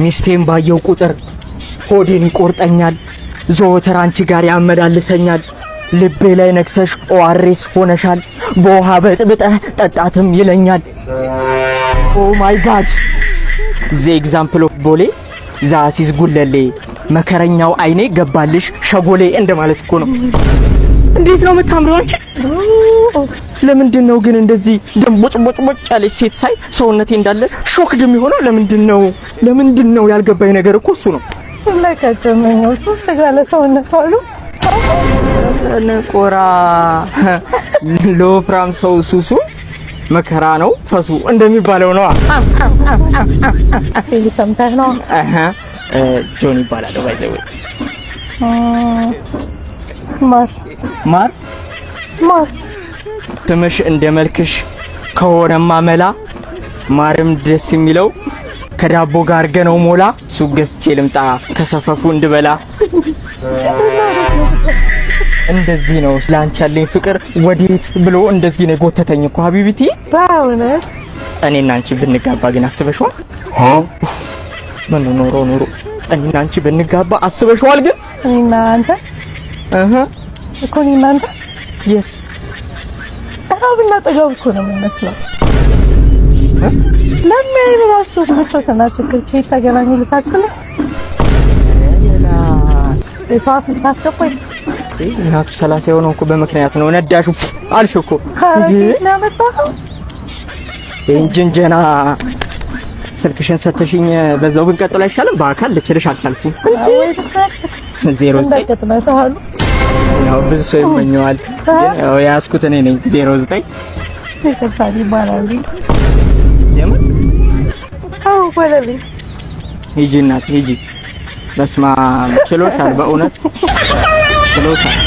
ሚስቴን ባየው ቁጥር ሆዴን ይቆርጠኛል ዘወትር አንቺ ጋር ያመላልሰኛል ልቤ ላይ ነክሰሽ ኦአርኤስ ሆነሻል በውሃ በጥብጠህ ጠጣትም ይለኛል ኦ ማይ ጋድ ዘ ኤግዛምፕል ኦፍ ቦሌ ዛሲስ ጉለሌ መከረኛው አይኔ ገባልሽ ሸጎሌ እንደማለት እኮ ነው እንዴት ነው የምታምረው አንቺ ለምንድን ነው ግን እንደዚህ ደምቦጭ ያለች ሴት ሳይ ሰውነቴ እንዳለ ሾክ ደም ይሆነው ለምንድን ነው ያልገባኝ ነገር እኮ እሱ ነው ለከተመኛው ስጋ ለሰውነት አሉ ነቆራ ሎፍራም ሰው ሱሱ መከራ ነው ፈሱ እንደሚባለው ነው አሴ ሰምተህ ነው ጆኒ ይባላል ባይዘው ማር ትምሽ እንደመልክሽ ከሆነማ መላ ማርም ደስ የሚለው ከዳቦ ጋር ገነው ሞላ ሱገስቼ ልምጣ ከሰፈፉ እንድበላ እንደዚህ ነው ስላንቺ ያለኝ ፍቅር ወዴት ብሎ እንደዚህ ነው ጎተተኝ እኮ ሀቢቢቲ ባውነት እኔና አንቺ ብንጋባ ግን አስበሽዋል ምን ኖሮ እኔና አንቺ ብንጋባ አስበሽዋል ግን እኔና አንተ እኮ እኔና አንተ yes አብና ጠጋው እኮ ነው የሚመስለው ለምን ራሱ ብቻ ችግር ተገናኙ ልታስብለ የሰዓት ታስከፈይ እናቱ 30 የሆነው እኮ በምክንያት ነው ነዳሹ አልሽ እኮ እንጀንጀና ስልክሽን ሰተሽኝ በዛው ብንቀጥል አይሻልም በአካል ልችልሽ አልቻልኩም 09 ያው ብዙ ሰው ይመኛል ግን ያስኩት እኔ ነኝ 09 ይከፋል ይባላል የምን ወለሊ ሂጂ እናት ሂጂ በስማ ችሎሻል በእውነት ችሎሻል